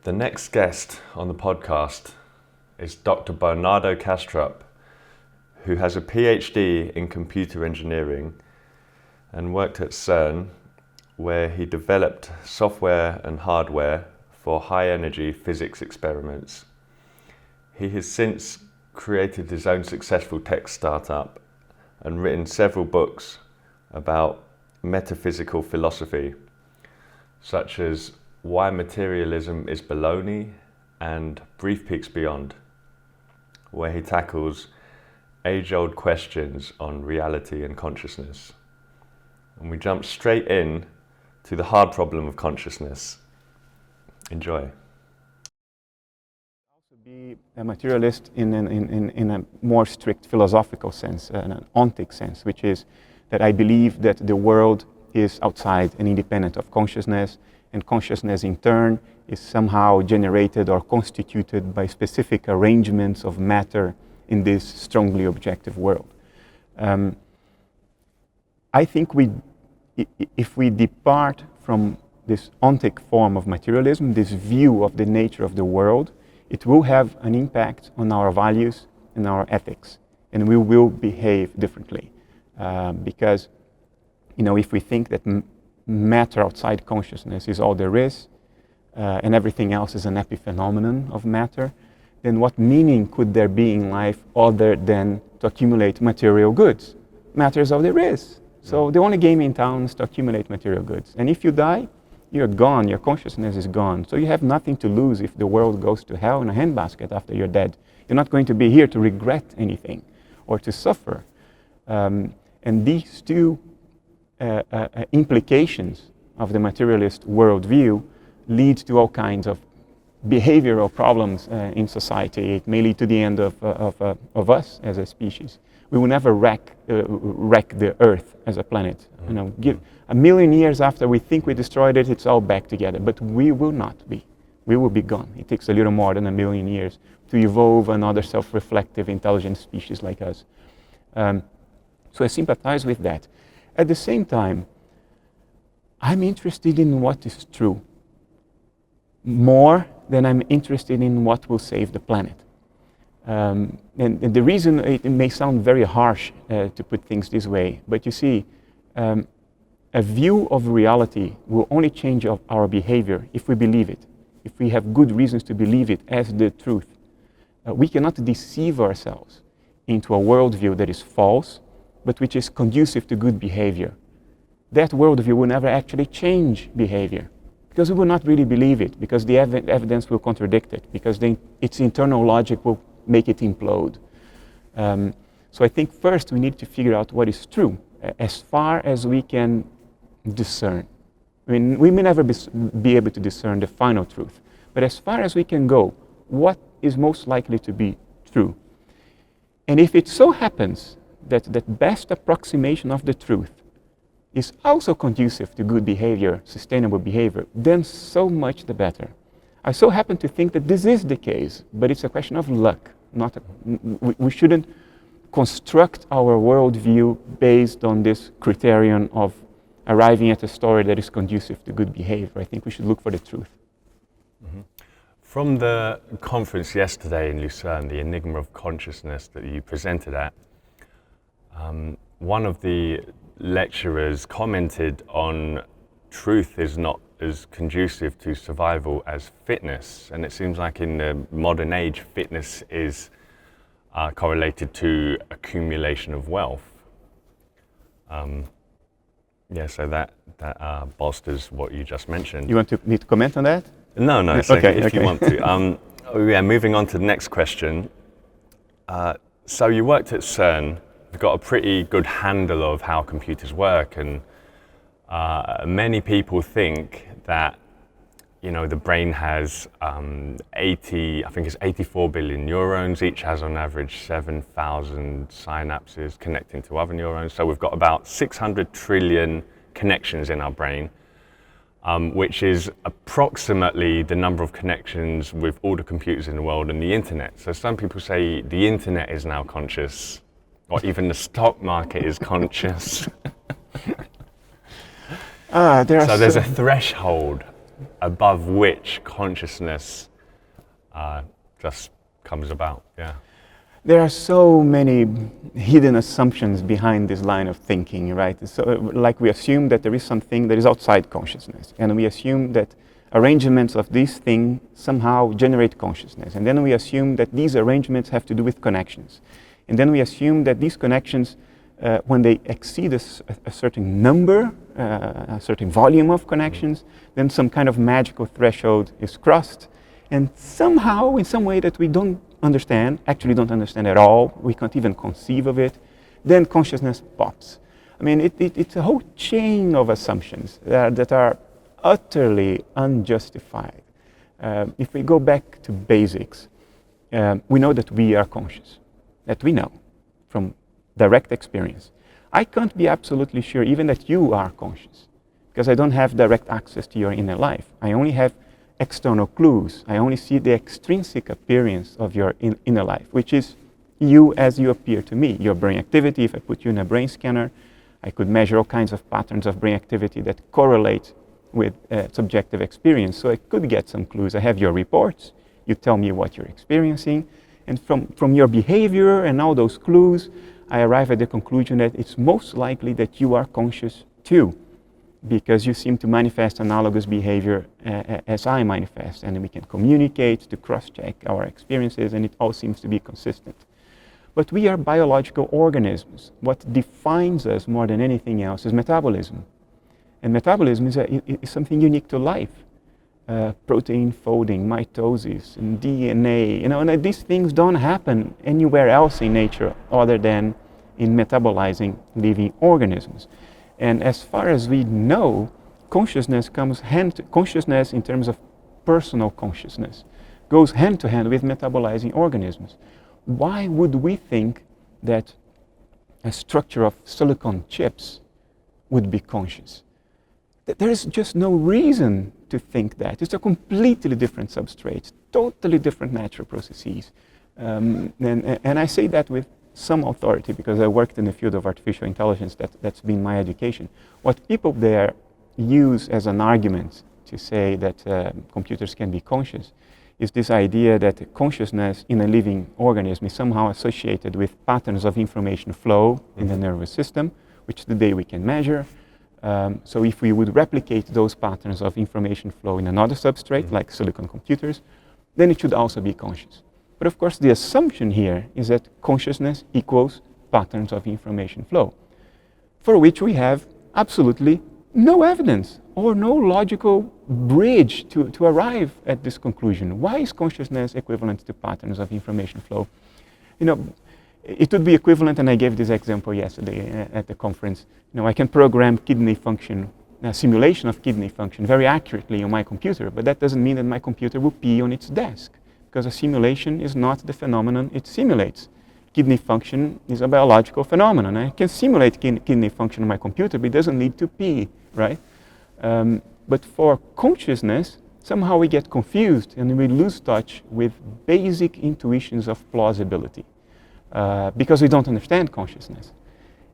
The next guest on the podcast is Dr. Bernardo Kastrup, who has a Ph.D. in computer engineering and worked at CERN, where he developed software and hardware for high-energy physics experiments. He has since created his own successful tech startup and written several books about metaphysical philosophy, such as Why Materialism is Baloney and Brief Peaks Beyond, where he tackles age-old questions on reality and consciousness. And we jump straight in to the hard problem of consciousness. Enjoy. Also be a materialist in a more strict philosophical sense, an ontic sense, which is that I believe that the world is outside and independent of consciousness, and consciousness in turn is somehow generated or constituted by specific arrangements of matter in this strongly objective world. I think if we depart from this ontic form of materialism, this view of the nature of the world, it will have an impact on our values and our ethics, and we will behave differently. Because, if we think that matter outside consciousness is all there is, and everything else is an epiphenomenon of matter, then what meaning could there be in life other than to accumulate material goods? Matter is all there is. So the only game in town is to accumulate material goods. And if you die, you're gone, your consciousness is gone. So you have nothing to lose if the world goes to hell in a handbasket after you're dead. You're not going to be here to regret anything or to suffer. And these two implications of the materialist worldview lead to all kinds of behavioral problems in society. It may lead to the end of us as a species. We will never wreck the Earth as a planet. Give 1 million years after we think we destroyed it, it's all back together. But we will not be. We will be gone. It takes a little more than 1 million years to evolve another self-reflective, intelligent species like us. So I sympathize with that. At the same time, I'm interested in what is true more than I'm interested in what will save the planet. And the reason, it may sound very harsh to put things this way, but you see, a view of reality will only change our behavior if we believe it, if we have good reasons to believe it as the truth. We cannot deceive ourselves into a worldview that is false, but which is conducive to good behavior. That worldview will never actually change behavior, because we will not really believe it, because the evidence will contradict it, because its internal logic will make it implode. So I think first we need to figure out what is true, as far as we can discern. I mean, we may never be able to discern the final truth, but as far as we can go, what is most likely to be true? And if it so happens that that best approximation of the truth is also conducive to good behavior, sustainable behavior, then so much the better. I so happen to think that this is the case, but it's a question of luck. We shouldn't construct our worldview based on this criterion of arriving at a story that is conducive to good behavior. I think we should look for the truth. Mm-hmm. From the conference yesterday in Lucerne, the Enigma of Consciousness that you presented at, one of the lecturers commented on truth is not as conducive to survival as fitness, and it seems like in the modern age fitness is correlated to accumulation of wealth. So that bolsters what you just mentioned. You want me to comment on that? No, it's okay if you want to. Moving on to the next question. So you worked at CERN. You've got a pretty good handle of how computers work, and many people think that the brain has 84 billion neurons. Each has on average 7,000 synapses connecting to other neurons. So we've got about 600 trillion connections in our brain, which is approximately the number of connections with all the computers in the world and the internet. So some people say the internet is now conscious, or even the stock market is conscious. So there's a threshold above which consciousness just comes about. Yeah. There are so many hidden assumptions behind this line of thinking, right? So, like we assume that there is something that is outside consciousness, and we assume that arrangements of this thing somehow generate consciousness, and then we assume that these arrangements have to do with connections, and then we assume that these connections, when they exceed a certain number, a certain volume of connections, then some kind of magical threshold is crossed, and somehow, in some way that we don't understand, actually don't understand at all, we can't even conceive of it, then consciousness pops. I mean, it's a whole chain of assumptions that are utterly unjustified. If we go back to basics, we know that we are conscious, that we know from direct experience. I can't be absolutely sure even that you are conscious, because I don't have direct access to your inner life. I only have external clues. I only see the extrinsic appearance of your inner life, which is you as you appear to me. Your brain activity, if I put you in a brain scanner, I could measure all kinds of patterns of brain activity that correlate with subjective experience. So I could get some clues. I have your reports. You tell me what you're experiencing. And from your behavior and all those clues, I arrive at the conclusion that it's most likely that you are conscious too, because you seem to manifest analogous behavior as I manifest, and we can communicate to cross-check our experiences, and it all seems to be consistent. But we are biological organisms. What defines us more than anything else is metabolism. And metabolism is something unique to life. Protein folding, mitosis, and DNA, and these things don't happen anywhere else in nature other than in metabolizing living organisms. And as far as we know, consciousness consciousness in terms of personal consciousness goes hand to hand with metabolizing organisms. Why would we think that a structure of silicon chips would be conscious? There is just no reason to think that. It's a completely different substrate, totally different natural processes. And I say that with some authority because I worked in the field of artificial intelligence. That's been my education. What people there use as an argument to say that computers can be conscious is this idea that consciousness in a living organism is somehow associated with patterns of information flow in the nervous system, which today we can measure. So if we would replicate those patterns of information flow in another substrate, like silicon computers, then it should also be conscious. But of course, the assumption here is that consciousness equals patterns of information flow, for which we have absolutely no evidence or no logical bridge to arrive at this conclusion. Why is consciousness equivalent to patterns of information flow? It would be equivalent, and I gave this example yesterday at the conference. I can program kidney function, a simulation of kidney function very accurately on my computer, but that doesn't mean that my computer will pee on its desk, because a simulation is not the phenomenon it simulates. Kidney function is a biological phenomenon. I can simulate kidney function on my computer, but it doesn't need to pee, right? But for consciousness, somehow we get confused and we lose touch with basic intuitions of plausibility. Because we don't understand consciousness.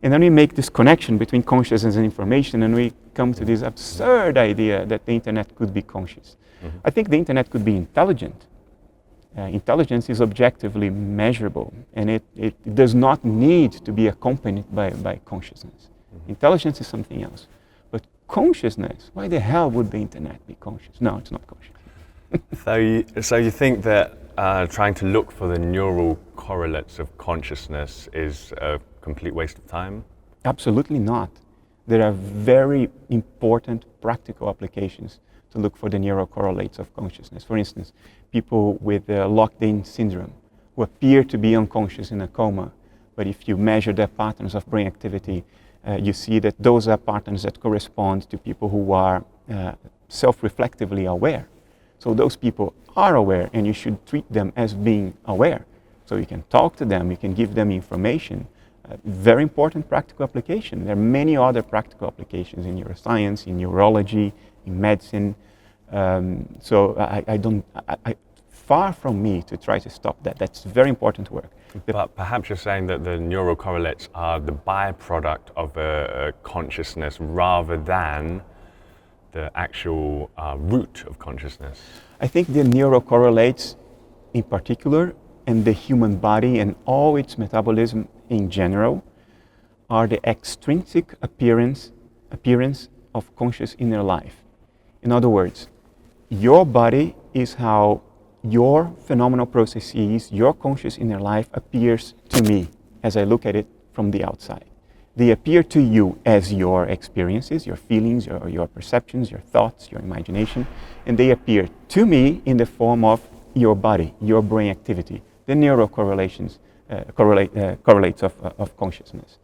And then we make this connection between consciousness and information, and we come to this absurd idea that the internet could be conscious. I think the internet could be intelligent. Intelligence is objectively measurable, and it does not need to be accompanied by consciousness. Intelligence is something else. But consciousness, why the hell would the internet be conscious? No, it's not conscious. So you think that trying to look for the neural correlates of consciousness is a complete waste of time? Absolutely not. There are very important practical applications to look for the neural correlates of consciousness. For instance, people with locked-in syndrome who appear to be unconscious in a coma, but if you measure their patterns of brain activity, you see that those are patterns that correspond to people who are self-reflectively aware. So those people are aware, and you should treat them as being aware. So you can talk to them, you can give them information. Very important practical application. There are many other practical applications in neuroscience, in neurology, in medicine. Far from me to try to stop that. That's very important work. But perhaps you're saying that the neural correlates are the byproduct of a consciousness rather than the actual root of consciousness? I think the neurocorrelates in particular, and the human body and all its metabolism in general, are the extrinsic appearance of conscious inner life. In other words, your body is how your phenomenal processes, your conscious inner life appears to me as I look at it from the outside. They appear to you as your experiences, your feelings, your perceptions, your thoughts, your imagination, and they appear to me in the form of your body, your brain activity, the neurocorrelations, correlates of consciousness.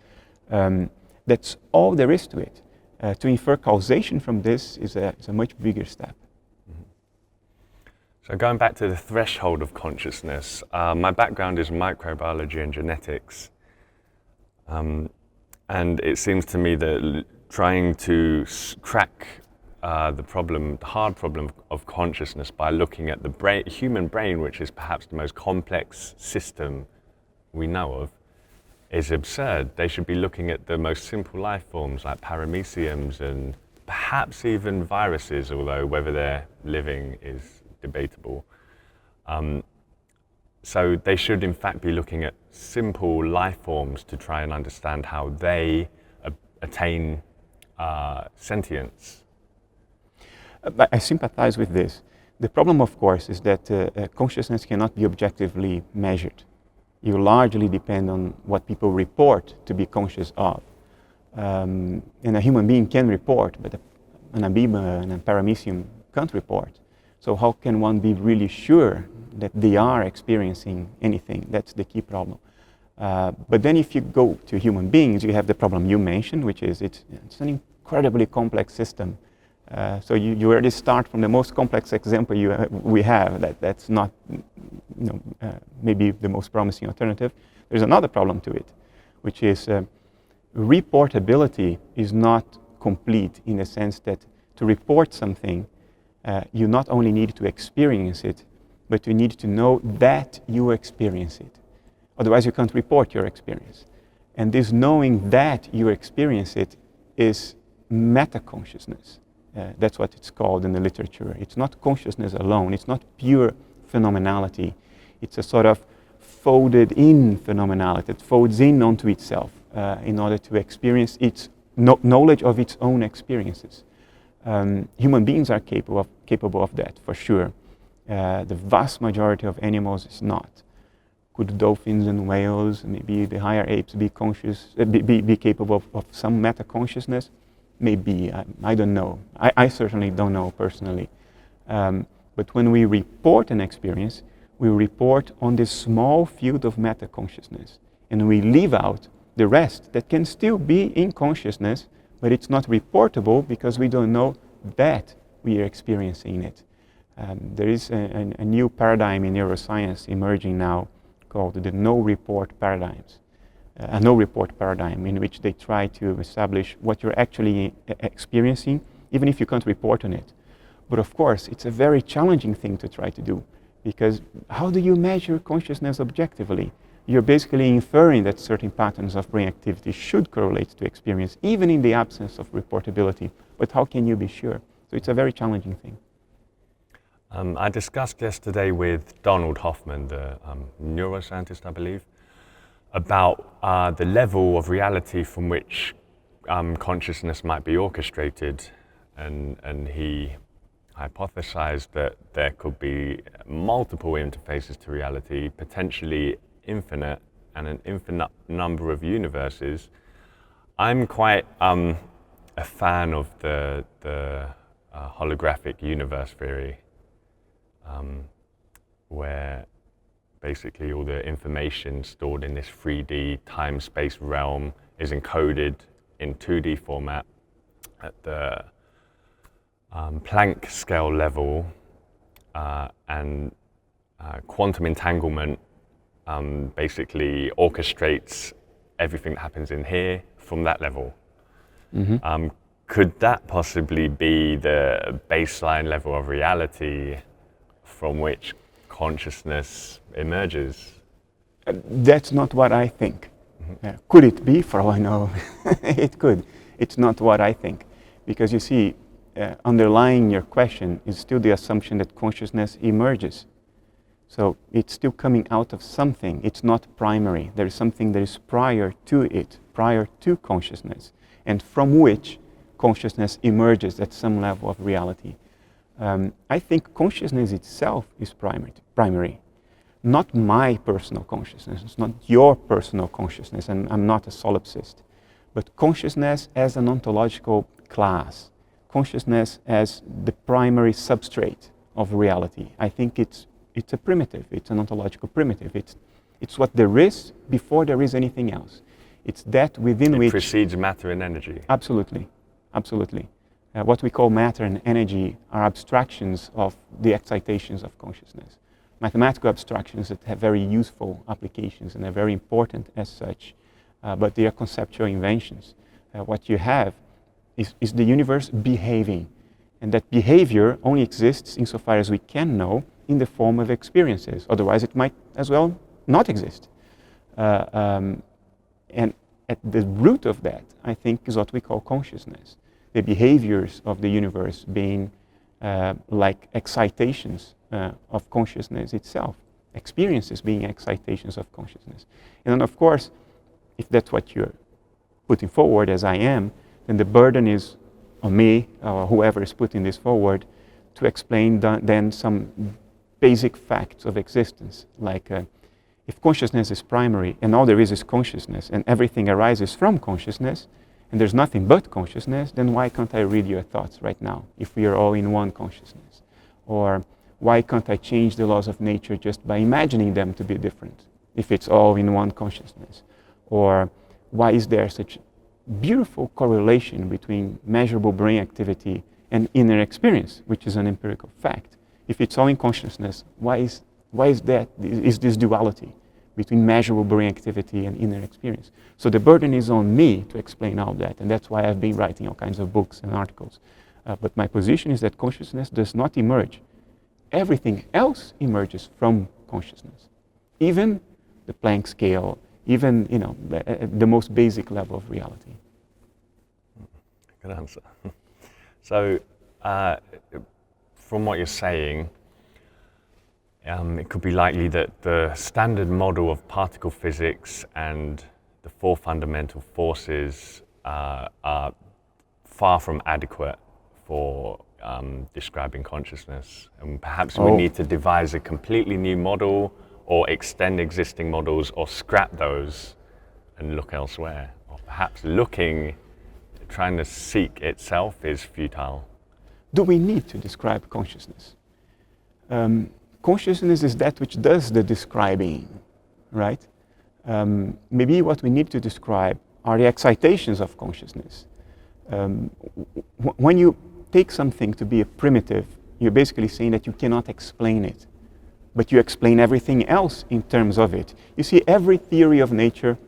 That's all there is to it. To infer causation from this is a much bigger step. Mm-hmm. So going back to the threshold of consciousness, my background is microbiology and genetics. And it seems to me that trying to crack the hard problem of consciousness by looking at the human brain, which is perhaps the most complex system we know of, is absurd. They should be looking at the most simple life forms like parameciums and perhaps even viruses, although whether they're living is debatable. So they should in fact be looking at simple life forms to try and understand how they attain sentience. I sympathize with this. The problem, of course, is that consciousness cannot be objectively measured. You largely depend on what people report to be conscious of. And a human being can report, but an amoeba and a paramecium can't report. So how can one be really sure that they are experiencing anything? That's the key problem. But then if you go to human beings, you have the problem you mentioned, which is it's an incredibly complex system. So you already start from the most complex example we have. That's not maybe the most promising alternative. There's another problem to it, which is reportability is not complete in the sense that to report something, you not only need to experience it, but you need to know that you experience it. Otherwise, you can't report your experience. And this knowing that you experience it is meta-consciousness. That's what it's called in the literature. It's not consciousness alone. It's not pure phenomenality. It's a sort of folded in phenomenality. It folds in onto itself in order to experience its knowledge of its own experiences. Human beings are capable of that, for sure. The vast majority of animals is not. Could dolphins and whales, maybe the higher apes, be capable of some meta-consciousness? Maybe, I don't know. I certainly don't know personally. But when we report an experience, we report on this small field of meta-consciousness, and we leave out the rest that can still be in consciousness, but it's not reportable because we don't know that we are experiencing it. There is a new paradigm in neuroscience emerging now called the no-report paradigms. A no-report paradigm in which they try to establish what you're actually experiencing, even if you can't report on it. But of course, it's a very challenging thing to try to do, because how do you measure consciousness objectively? You're basically inferring that certain patterns of brain activity should correlate to experience, even in the absence of reportability. But how can you be sure? So it's a very challenging thing. I discussed yesterday with Donald Hoffman, the neuroscientist, I believe, about the level of reality from which consciousness might be orchestrated, and he hypothesized that there could be multiple interfaces to reality, potentially infinite, and an infinite number of universes. I'm quite a fan of the holographic universe theory, where basically all the information stored in this 3D time-space realm is encoded in 2D format at the Planck scale level, and quantum entanglement basically orchestrates everything that happens in here from that level. Mm-hmm. Could that possibly be the baseline level of reality from which consciousness emerges? That's not what I think. Mm-hmm. Could it be? For all I know, it could. It's not what I think. Because you see, underlying your question is still the assumption that consciousness emerges. So it's still coming out of something. It's not primary. There is something that is prior to it, prior to consciousness, and from which consciousness emerges at some level of reality. I think consciousness itself is primary. Not my personal consciousness. It's not your personal consciousness, and I'm not a solipsist. But consciousness as an ontological class, consciousness as the primary substrate of reality. I think it's a primitive, it's an ontological primitive. It's what there is before there is anything else. It's that within which... It precedes matter and energy. Absolutely, absolutely. What we call matter and energy are abstractions of the excitations of consciousness. Mathematical abstractions that have very useful applications and are very important as such, but they are conceptual inventions. What you have is the universe behaving, and that behavior only exists insofar as we can know in the form of experiences. Otherwise it might as well not exist. And at the root of that, I think, is what we call consciousness. The behaviors of the universe being like excitations of consciousness itself, experiences being excitations of consciousness. And then of course, if that's what you're putting forward as I am, then the burden is on me, or whoever is putting this forward, to explain then some basic facts of existence, like if consciousness is primary and all there is consciousness and everything arises from consciousness and there's nothing but consciousness, then why can't I read your thoughts right now if we are all in one consciousness? Or why can't I change the laws of nature just by imagining them to be different if it's all in one consciousness? Or why is there such beautiful correlation between measurable brain activity and inner experience, which is an empirical fact? If it's all in consciousness, why is this duality between measurable brain activity and inner experience? So the burden is on me to explain all that, and that's why I've been writing all kinds of books and articles. But my position is that consciousness does not emerge. Everything else emerges from consciousness, even the Planck scale, even the most basic level of reality. Good answer. So, from what you're saying, it could be likely that the standard model of particle physics and the four fundamental forces are far from adequate for describing consciousness, and perhaps we need to devise a completely new model, or extend existing models, or scrap those and look elsewhere. Or perhaps trying to seek itself is futile. Do we need to describe consciousness? Consciousness is that which does the describing, right? Maybe what we need to describe are the excitations of consciousness. When you take something to be a primitive, you're basically saying that you cannot explain it, but you explain everything else in terms of it. You see, every theory of nature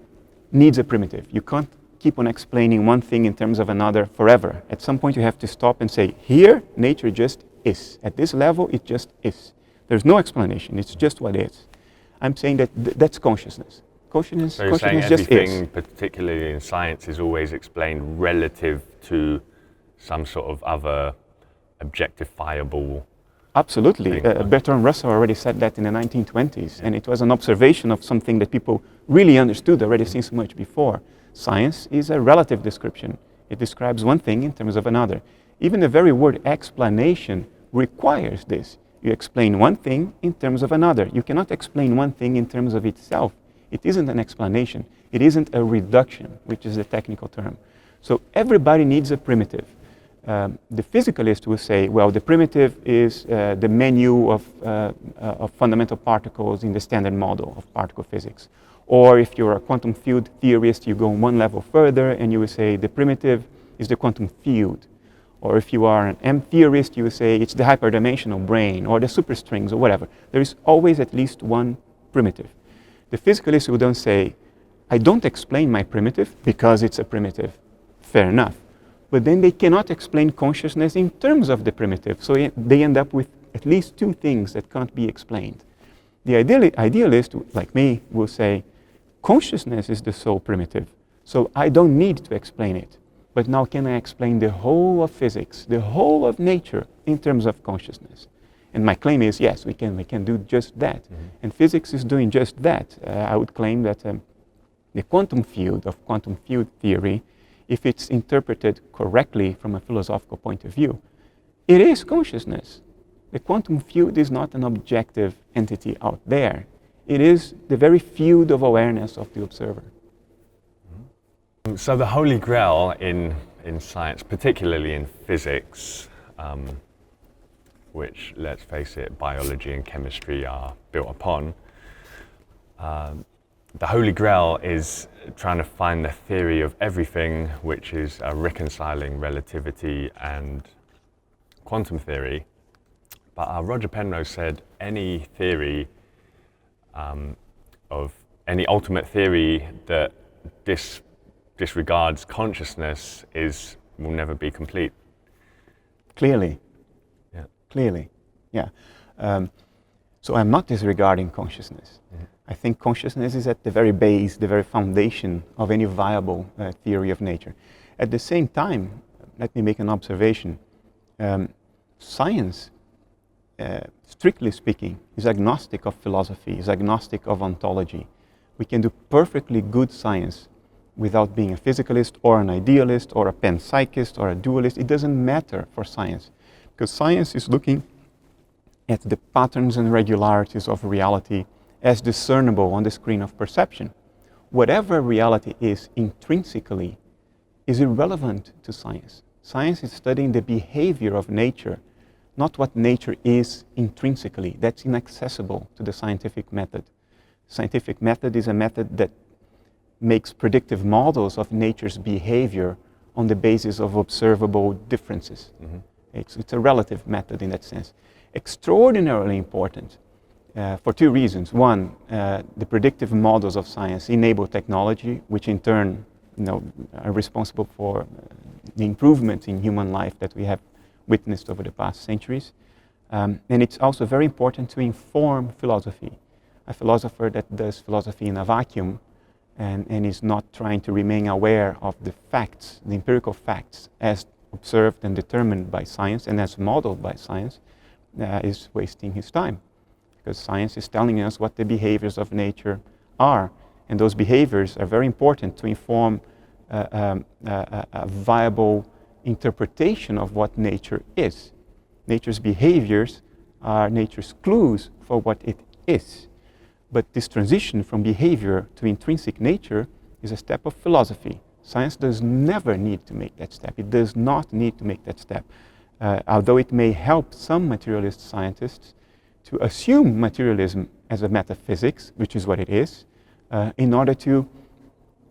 needs a primitive. You can't keep on explaining one thing in terms of another forever. At some point you have to stop and say, here, nature just is. At this level, it just is. There's no explanation, it's just what is. I'm saying that that's consciousness. Consciousness so you're consciousness saying just everything, is. particularly in science, is always explained relative to some sort of other objectifiable. Absolutely. Bertrand Russell already said that in the 1920s, and it was an observation of something that people really understood already since much before. Science is a relative description. It describes one thing in terms of another. Even the very word explanation requires this. You explain one thing in terms of another. You cannot explain one thing in terms of itself. It isn't an explanation. It isn't a reduction, which is the technical term. So everybody needs a primitive. The physicalist will say, well, the primitive is the menu of fundamental particles in the standard model of particle physics. Or if you're a quantum field theorist, you go one level further and you will say the primitive is the quantum field. Or if you are an M theorist, you will say it's the hyperdimensional brain or the superstrings or whatever. There is always at least one primitive. The physicalist will then say, I don't explain my primitive because it's a primitive. Fair enough. But then they cannot explain consciousness in terms of the primitive. So they end up with at least two things that can't be explained. The idealist, like me, will say, consciousness is the sole primitive. So I don't need to explain it. But now can I explain the whole of physics, the whole of nature in terms of consciousness? And my claim is, yes, we can do just that. And physics is doing just that. I would claim that the quantum field of quantum field theory, if it's interpreted correctly from a philosophical point of view, it is consciousness. The quantum field is not an objective entity out there. It is the very field of awareness of the observer. So the holy grail in science, particularly in physics, which, let's face it, biology and chemistry are built upon, the holy grail is trying to find the theory of everything, which is reconciling relativity and quantum theory. But Roger Penrose said any theory of any ultimate theory that disregards consciousness will never be complete. Clearly. Yeah. Clearly, yeah. So I'm not disregarding consciousness. I think consciousness is at the very base, the very foundation of any viable theory of nature. At the same time, let me make an observation. Science, strictly speaking, is agnostic of philosophy, is agnostic of ontology. We can do perfectly good science without being a physicalist or an idealist or a panpsychist or a dualist. It doesn't matter for science, because science is looking at the patterns and regularities of reality as discernible on the screen of perception. Whatever reality is intrinsically is irrelevant to science. Science is studying the behavior of nature, not what nature is intrinsically. That's inaccessible to the scientific method. Scientific method is a method that makes predictive models of nature's behavior on the basis of observable differences. It's a relative method in that sense. Extraordinarily important for two reasons. One, the predictive models of science enable technology, which in turn are responsible for the improvement in human life that we have witnessed over the past centuries. And it's also very important to inform philosophy. A philosopher that does philosophy in a vacuum and is not trying to remain aware of the facts, the empirical facts, as observed and determined by science and as modeled by science, is wasting his time. Because science is telling us what the behaviors of nature are. And those behaviors are very important to inform a viable interpretation of what nature is. Nature's behaviors are nature's clues for what it is. But this transition from behavior to intrinsic nature is a step of philosophy. Science does never need to make that step. It does not need to make that step. Although it may help some materialist scientists to assume materialism as a metaphysics, which is what it is, in order to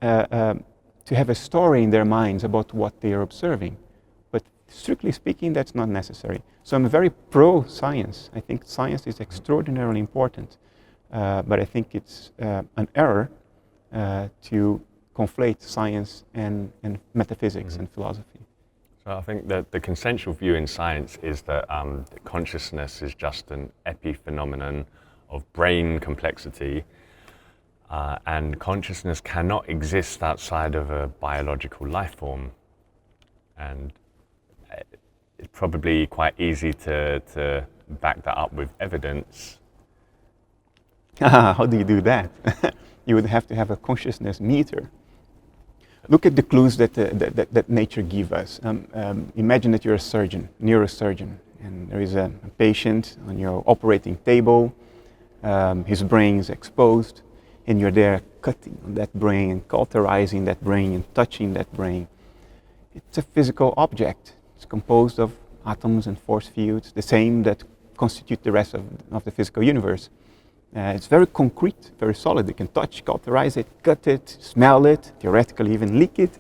have a story in their minds about what they are observing. But strictly speaking, that's not necessary. So I'm very pro-science. I think science is extraordinarily important. But I think it's an error to conflate science and metaphysics and philosophy. So I think that the consensual view in science is that consciousness is just an epiphenomenon of brain complexity, and consciousness cannot exist outside of a biological life form. And it's probably quite easy to back that up with evidence. How do you do that? You would have to have a consciousness meter. Look at the clues that nature gives us. Imagine that you're a surgeon, neurosurgeon, and there is a patient on your operating table. His brain is exposed, and you're there cutting on that brain and cauterizing that brain and touching that brain. It's a physical object. It's composed of atoms and force fields, the same that constitute the rest of the physical universe. It's very concrete, very solid. You can touch, cauterize it, cut it, smell it, theoretically even lick it,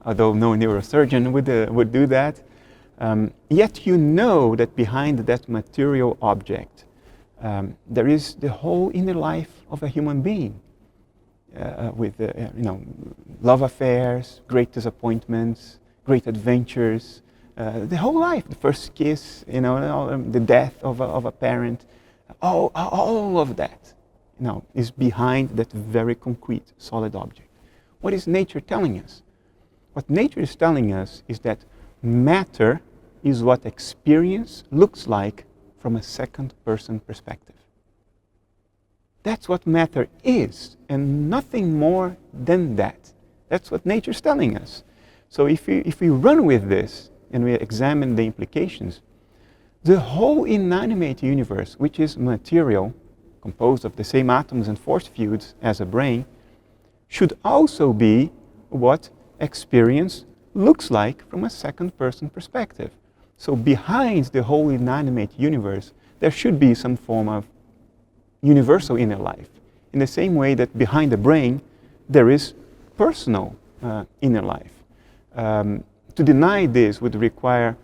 although no neurosurgeon would do that. Yet you know that behind that material object, there is the whole inner life of a human being, with love affairs, great disappointments, great adventures, the whole life, the first kiss, the death of a parent. All of that, is behind that very concrete, solid object. What is nature telling us? what nature is telling us is that matter is what experience looks like from a second-person perspective. That's what matter is, and nothing more than that. That's what nature is telling us. So if we run with this and we examine the implications, the whole inanimate universe, which is material, composed of the same atoms and force fields as a brain, should also be what experience looks like from a second-person perspective. So behind the whole inanimate universe, there should be some form of universal inner life. In the same way that behind the brain, there is personal inner life. To deny this would require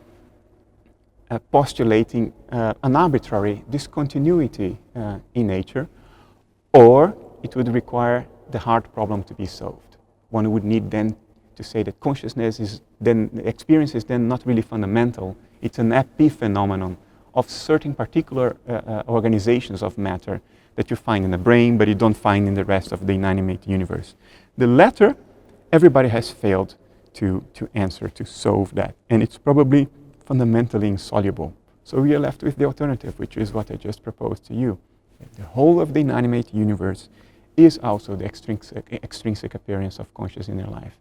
postulating an arbitrary discontinuity in nature, or it would require the hard problem to be solved. One would need then to say that consciousness is then, experience is then not really fundamental. It's an epiphenomenon of certain particular organizations of matter that you find in the brain, but you don't find in the rest of the inanimate universe. The latter, everybody has failed to answer, to solve that. And it's probably fundamentally insoluble. So we are left with the alternative, which is what I just proposed to you. The whole of the inanimate universe is also the extrinsic appearance of conscious inner life.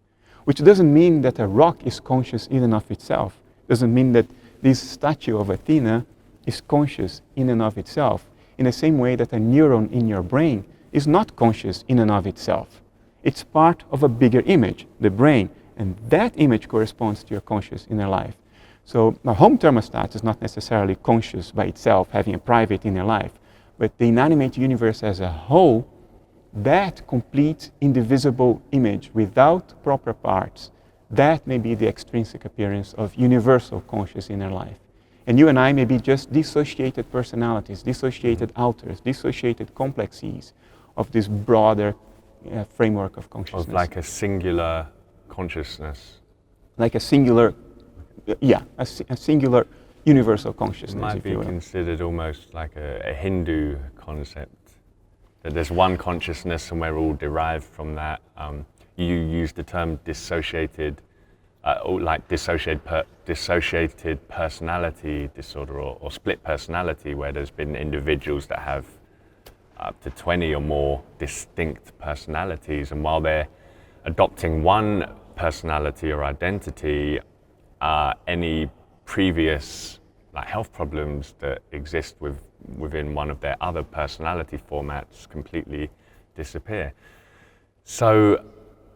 Which doesn't mean that a rock is conscious in and of itself. Doesn't mean that this statue of Athena is conscious in and of itself, in the same way that a neuron in your brain is not conscious in and of itself. It's part of a bigger image, the brain, and that image corresponds to your conscious inner life. So a home thermostat is not necessarily conscious by itself, having a private inner life, but the inanimate universe as a whole, that complete indivisible image without proper parts, that may be the extrinsic appearance of universal conscious inner life. And you and I may be just dissociated personalities, dissociated outers, dissociated complexes of this broader framework of consciousness. Of like a singular consciousness. Like a singular, a singular universal consciousness. It might be considered almost like a Hindu concept, that there's one consciousness and we're all derived from that. You use the term dissociated, like dissociated personality disorder or split personality, where there's been individuals that have up to 20 or more distinct personalities, and while they're adopting one personality or identity, any previous like health problems that exist within one of their other personality formats completely disappear. So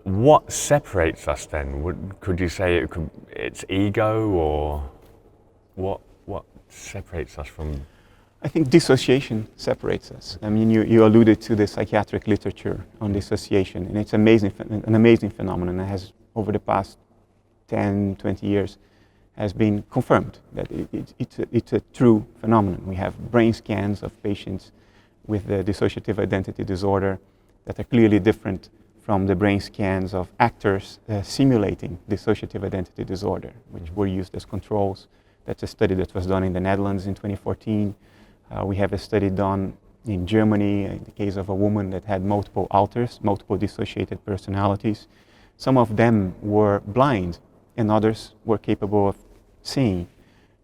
what separates us then? Could you say it's ego, or what separates us from? I think dissociation separates us. I mean, you alluded to the psychiatric literature on dissociation, and it's an amazing phenomenon that has, over the past 10, 20 years, has been confirmed that it's a true phenomenon. We have brain scans of patients with the dissociative identity disorder that are clearly different from the brain scans of actors simulating dissociative identity disorder, which were used as controls. That's a study that was done in the Netherlands in 2014. We have a study done in Germany in the case of a woman that had multiple alters, multiple dissociated personalities. Some of them were blind and others were capable of seeing.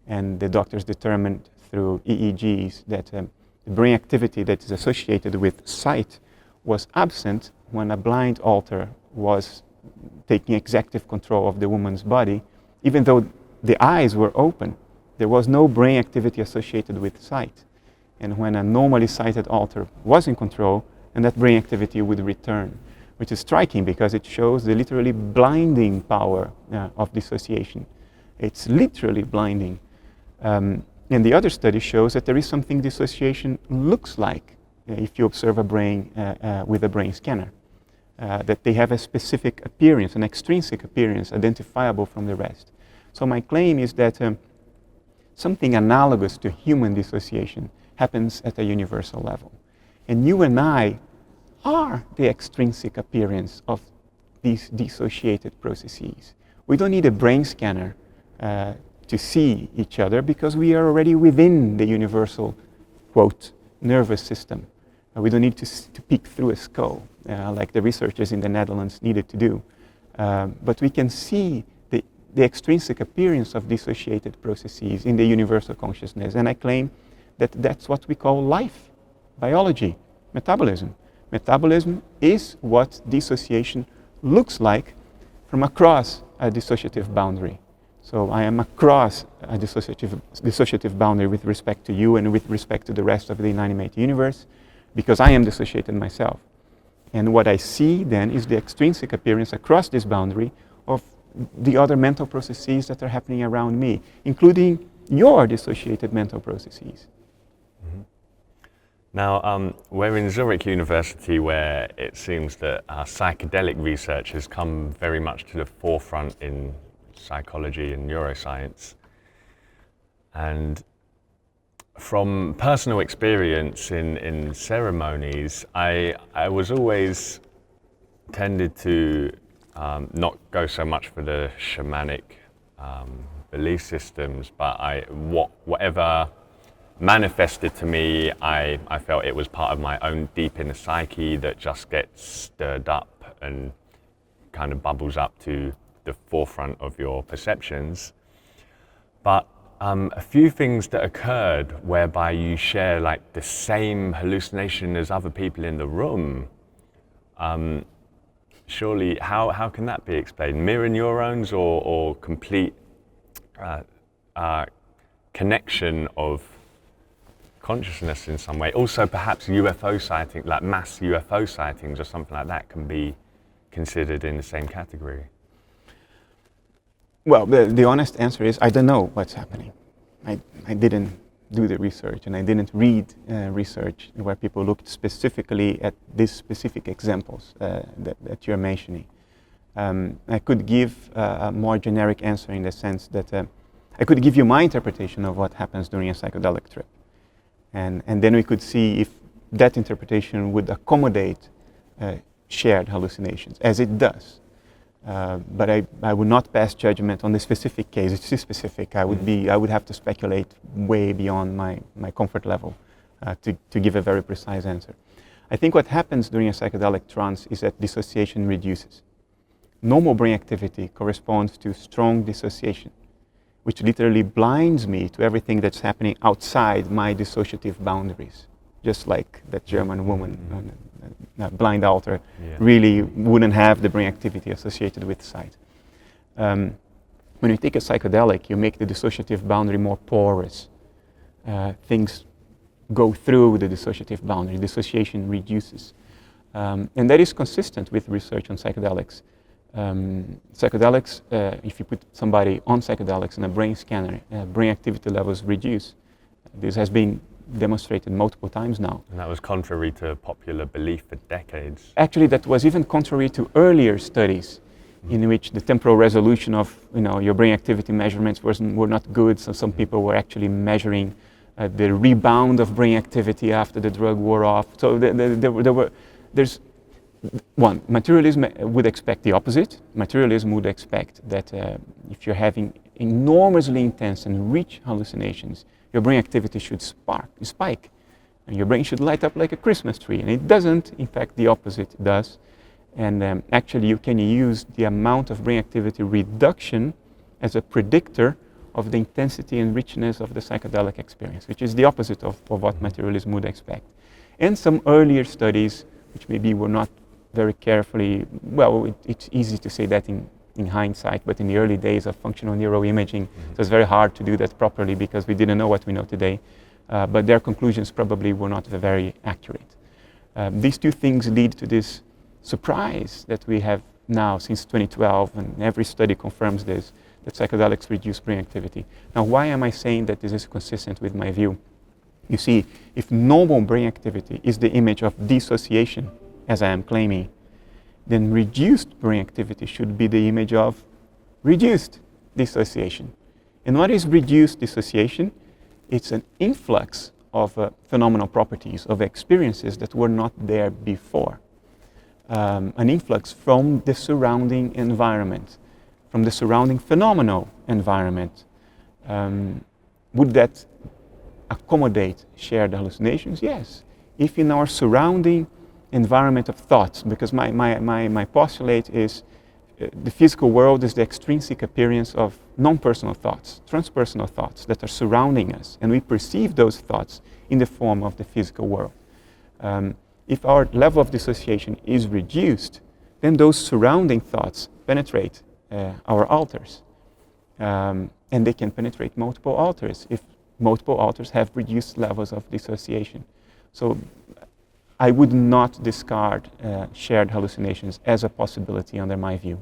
And the doctors determined through EEGs that the brain activity that is associated with sight was absent when a blind alter was taking executive control of the woman's body. Even though the eyes were open, there was no brain activity associated with sight. And when a normally sighted alter was in control, and that brain activity would return, which is striking because it shows the literally blinding power of dissociation. It's literally blinding. And the other study shows that there is something dissociation looks like if you observe a brain with a brain scanner. That they have a specific appearance, an extrinsic appearance, identifiable from the rest. So my claim is that something analogous to human dissociation happens at a universal level. And you and I are the extrinsic appearance of these dissociated processes. We don't need a brain scanner to see each other because we are already within the universal, quote, nervous system. We don't need to peek through a skull like the researchers in the Netherlands needed to do. But we can see the extrinsic appearance of dissociated processes in the universal consciousness. And I claim that that's what we call life, biology, metabolism. Metabolism is what dissociation looks like from across a dissociative boundary. So I am across a dissociative boundary with respect to you and with respect to the rest of the inanimate universe, because I am dissociated myself. And what I see then is the extrinsic appearance across this boundary of the other mental processes that are happening around me, including your dissociated mental processes. Mm-hmm. Now, we're in Zurich University, where it seems that psychedelic research has come very much to the forefront in psychology and neuroscience. And from personal experience in ceremonies, I was always tended to not go so much for the shamanic belief systems, but whatever manifested to me, I felt it was part of my own deep inner psyche that just gets stirred up and kind of bubbles up to the forefront of your perceptions. But a few things that occurred whereby you share like the same hallucination as other people in the room, surely how can that be explained? Mirror neurons or complete connection of consciousness in some way? Also perhaps UFO sighting, like mass UFO sightings or something like that, can be considered in the same category. Well, the honest answer is I don't know what's happening. I didn't do the research, and I didn't read research where people looked specifically at these specific examples that you're mentioning. I could give a more generic answer in the sense that I could give you my interpretation of what happens during a psychedelic trip. And then we could see if that interpretation would accommodate shared hallucinations, as it does. But I would not pass judgment on the specific case. It's too specific. I would have to speculate way beyond my comfort level to give a very precise answer. I think what happens during a psychedelic trance is that dissociation reduces. Normal brain activity corresponds to strong dissociation, which literally blinds me to everything that's happening outside my dissociative boundaries, just like that German woman, blind altar, really wouldn't have the brain activity associated with sight. When you take a psychedelic, you make the dissociative boundary more porous. Things go through the dissociative boundary, dissociation reduces. And that is consistent with research on psychedelics. Psychedelics, if you put somebody on psychedelics in a brain scanner, brain activity levels reduce. This has been demonstrated multiple times now. And that was contrary to popular belief for decades. Actually, that was even contrary to earlier studies in which the temporal resolution of your brain activity measurements were not good. So some people were actually measuring the rebound of brain activity after the drug wore off. So there's one, materialism would expect the opposite. Materialism would expect that if you're having enormously intense and rich hallucinations, your brain activity should spike, and your brain should light up like a Christmas tree. And it doesn't. In fact, the opposite does. And actually, you can use the amount of brain activity reduction as a predictor of the intensity and richness of the psychedelic experience, which is the opposite of what materialism would expect. And some earlier studies, which maybe were not very carefully, well, it's easy to say that in hindsight, but in the early days of functional neuroimaging, it was very hard to do that properly because we didn't know what we know today. But their conclusions probably were not very accurate. These two things lead to this surprise that we have now since 2012, and every study confirms this, that psychedelics reduce brain activity. Now, why am I saying that this is consistent with my view? You see, if normal brain activity is the image of dissociation, as I am claiming, then reduced brain activity should be the image of reduced dissociation. And what is reduced dissociation? It's an influx of phenomenal properties, of experiences that were not there before. An influx from the surrounding environment, from the surrounding phenomenal environment. Would that accommodate shared hallucinations? Yes. If in our surrounding environment of thoughts, because my postulate is the physical world is the extrinsic appearance of non-personal thoughts, transpersonal thoughts that are surrounding us, and we perceive those thoughts in the form of the physical world. If our level of dissociation is reduced, then those surrounding thoughts penetrate our alters. And they can penetrate multiple alters if multiple alters have reduced levels of dissociation. So I would not discard shared hallucinations as a possibility under my view.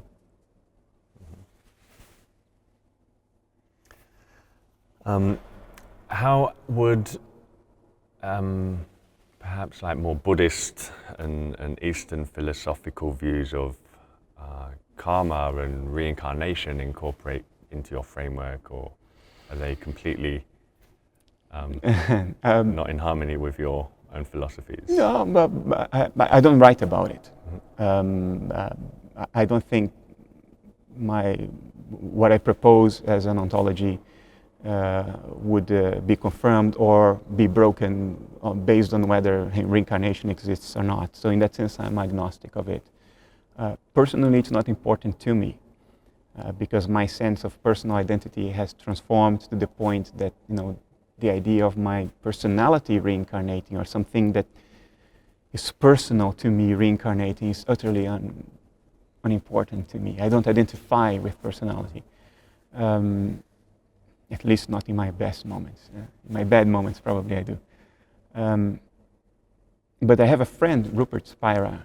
How would perhaps like more Buddhist and Eastern philosophical views of karma and reincarnation incorporate into your framework, or are they completely not in harmony with your own philosophies? No, but I don't write about it. I don't think what I propose as an ontology would be confirmed or be broken based on whether reincarnation exists or not. So in that sense, I'm agnostic of it. Personally, it's not important to me because my sense of personal identity has transformed to the point that, the idea of my personality reincarnating or something that is personal to me reincarnating is utterly unimportant to me. I don't identify with personality. At least not in my best moments. In my bad moments, probably I do. But I have a friend, Rupert Spira,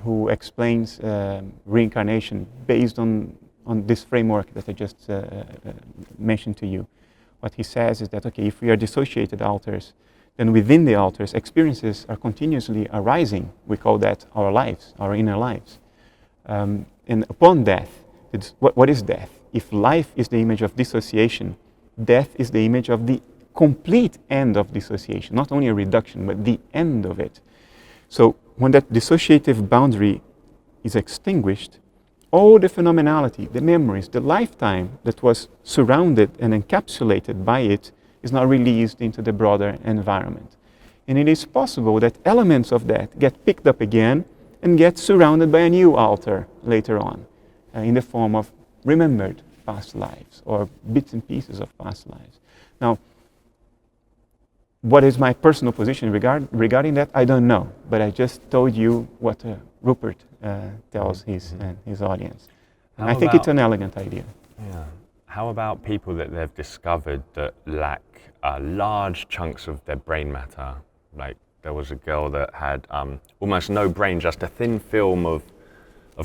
who explains reincarnation based on this framework that I just mentioned to you. What he says is that, okay, if we are dissociated alters, then within the alters, experiences are continuously arising. We call that our lives, our inner lives. And upon death, what is death? If life is the image of dissociation, death is the image of the complete end of dissociation, not only a reduction, but the end of it. So when that dissociative boundary is extinguished, all the phenomenality, the memories, the lifetime that was surrounded and encapsulated by it is now released into the broader environment. And it is possible that elements of that get picked up again and get surrounded by a new alter later on in the form of remembered past lives or bits and pieces of past lives. Now, what is my personal position regarding that? I don't know, but I just told you what Rupert tells his audience. And I think it's an elegant idea. Yeah. How about people that they've discovered that lack large chunks of their brain matter? Like there was a girl that had almost no brain, just a thin film of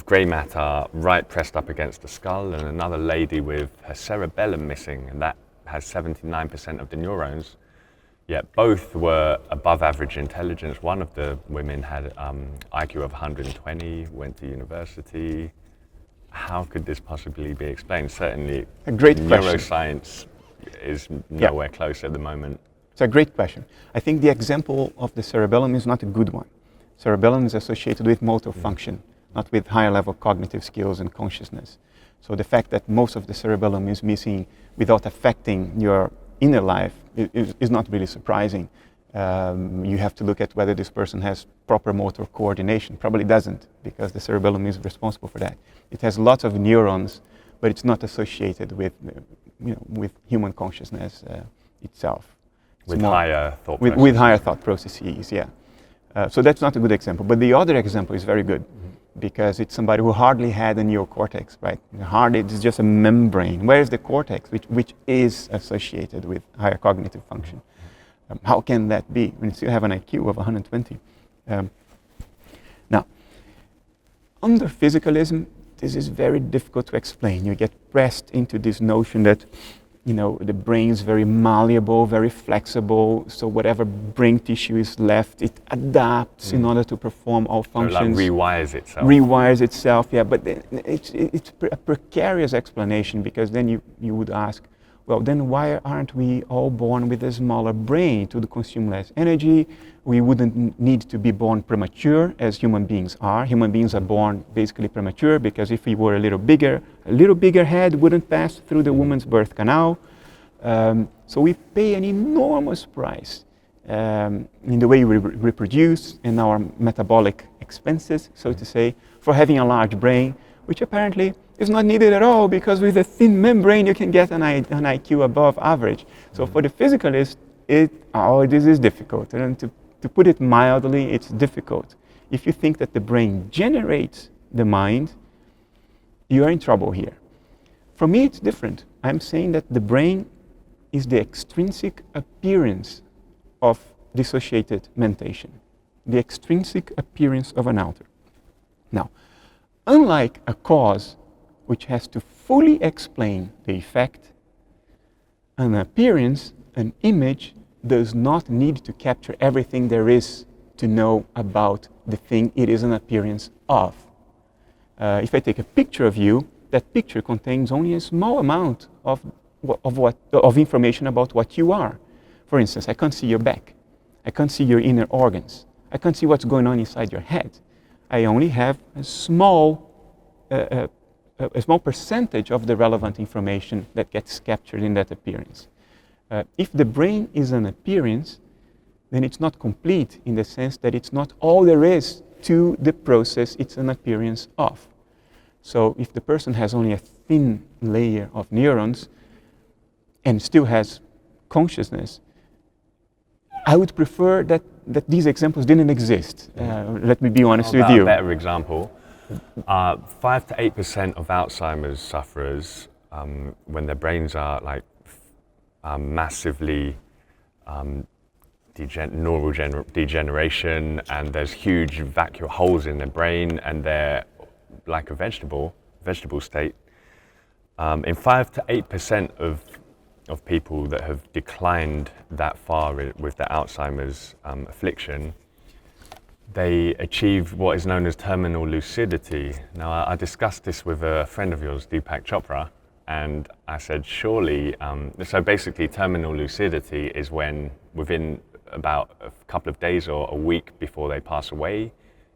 grey matter right pressed up against the skull, and another lady with her cerebellum missing, and that has 79% of the neurons. Yet both were above average intelligence. One of the women had IQ of 120, went to university. How could this possibly be explained? Certainly, a great neuroscience is nowhere close at the moment. It's a great question. I think the example of the cerebellum is not a good one. Cerebellum is associated with motor function, not with higher level cognitive skills and consciousness. So the fact that most of the cerebellum is missing without affecting your inner life is not really surprising. You have to look at whether this person has proper motor coordination. Probably doesn't, because the cerebellum is responsible for that. It has lots of neurons, but it's not associated with, with human consciousness itself. With higher thought processes. With higher thought processes, yeah. So that's not a good example. But the other example is very good, because it's somebody who hardly had a neocortex, right? Hardly, it's just a membrane. Where is the cortex, which is associated with higher cognitive function? How can that be when you still have an IQ of 120? Now, under physicalism, this is very difficult to explain. You get pressed into this notion that, the brain is very malleable, very flexible, so whatever brain tissue is left, it adapts in order to perform all functions. So it rewires itself. Rewires itself, yeah, but it's a precarious explanation, because then you would ask, well, then why aren't we all born with a smaller brain to consume less energy? We wouldn't need to be born premature, as human beings are. Human beings are born basically premature, because if we were a little bigger head wouldn't pass through the woman's birth canal. So we pay an enormous price in the way we reproduce, in our metabolic expenses, so to say, for having a large brain, which apparently is not needed at all, because with a thin membrane you can get an IQ above average. So for the physicalist, this is difficult. And to put it mildly, it's difficult. If you think that the brain generates the mind, you are in trouble here. For me, it's different. I'm saying that the brain is the extrinsic appearance of dissociated mentation, the extrinsic appearance of an outer. Now, unlike a cause which has to fully explain the effect, an appearance, an image, does not need to capture everything there is to know about the thing it is an appearance of. If I take a picture of you, that picture contains only a small amount of information about what you are. For instance, I can't see your back. I can't see your inner organs. I can't see what's going on inside your head. I only have a small percentage of the relevant information that gets captured in that appearance. If the brain is an appearance, then it's not complete in the sense that it's not all there is to the process it's an appearance of. So if the person has only a thin layer of neurons and still has consciousness, I would prefer that these examples didn't exist. Let me be honest with you. A better example, 5 to 8% of Alzheimer's sufferers, when their brains are like massively neural degeneration, and there's huge vacuole holes in their brain, and they're like a vegetable state. In 5 to 8% of people that have declined that far with their Alzheimer's affliction, they achieve what is known as terminal lucidity. Now, I discussed this with a friend of yours, Deepak Chopra, and I said, surely, so basically terminal lucidity is when within about a couple of days or a week before they pass away,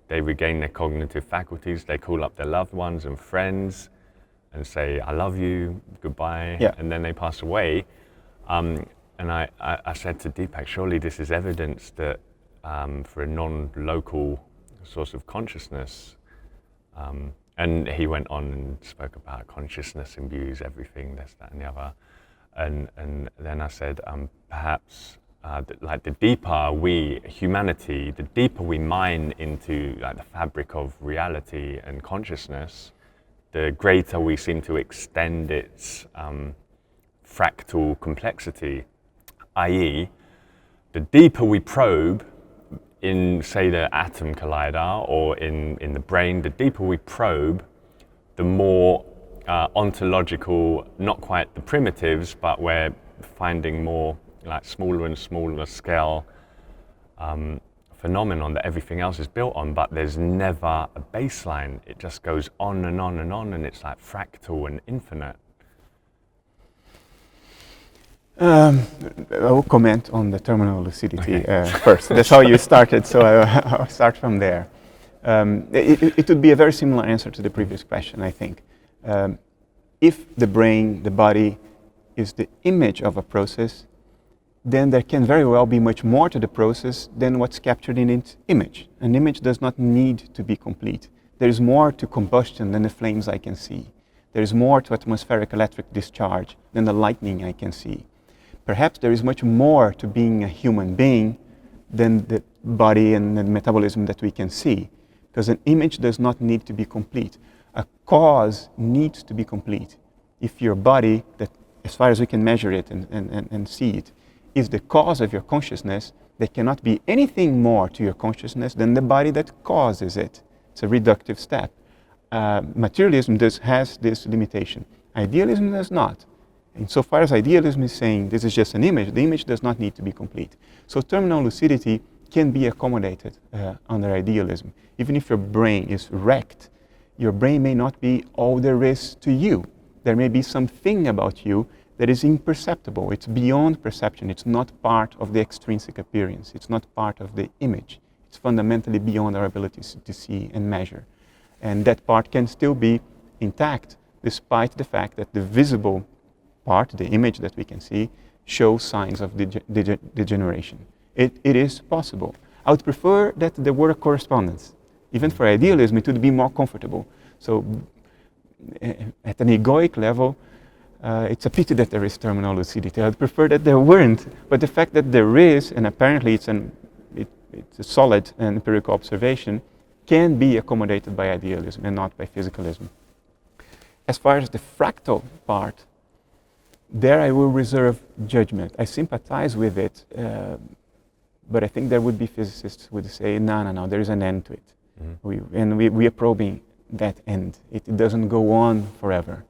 they regain their cognitive faculties, they call up their loved ones and friends and say, I love you, goodbye, and then they pass away. And I said to Deepak, surely this is evidence that for a non-local source of consciousness, and he went on and spoke about consciousness imbues everything, this, that, and the other. And then I said, perhaps like the deeper humanity, the deeper we mine into like the fabric of reality and consciousness, the greater we seem to extend its fractal complexity, i.e., the deeper we probe in, say, the atom collider or in the brain, the deeper we probe, the more ontological, not quite the primitives, but we're finding more like smaller and smaller scale phenomenon that everything else is built on, but there's never a baseline. It just goes on and on and on, and it's like fractal and infinite. I'll comment on the terminal lucidity first. That's how you started, so I'll start from there. It would be a very similar answer to the previous question, I think. If the brain, the body, is the image of a process, then there can very well be much more to the process than what's captured in its image. An image does not need to be complete. There is more to combustion than the flames I can see. There is more to atmospheric electric discharge than the lightning I can see. Perhaps there is much more to being a human being than the body and the metabolism that we can see, because an image does not need to be complete. A cause needs to be complete. If your body, that as far as we can measure it and see it, is the cause of your consciousness, there cannot be anything more to your consciousness than the body that causes it. It's a reductive step. Materialism has this limitation. Idealism does not. Insofar as idealism is saying this is just an image, the image does not need to be complete. So terminal lucidity can be accommodated under idealism. Even if your brain is wrecked, your brain may not be all there is to you. There may be something about you that is imperceptible. It's beyond perception. It's not part of the extrinsic appearance. It's not part of the image. It's fundamentally beyond our abilities to see and measure. And that part can still be intact, despite the fact that the visible part, the image that we can see, shows signs of degeneration. It is possible. I would prefer that there were a correspondence. Even for idealism, it would be more comfortable. So at an egoic level, it's a pity that there is terminal lucidity. I'd prefer that there weren't, but the fact that there is, and apparently it's a solid and empirical observation, can be accommodated by idealism and not by physicalism. As far as the fractal part, there I will reserve judgment. I sympathize with it, but I think there would be physicists who would say, no, there is an end to it. Mm-hmm. We are probing that end. It doesn't go on forever.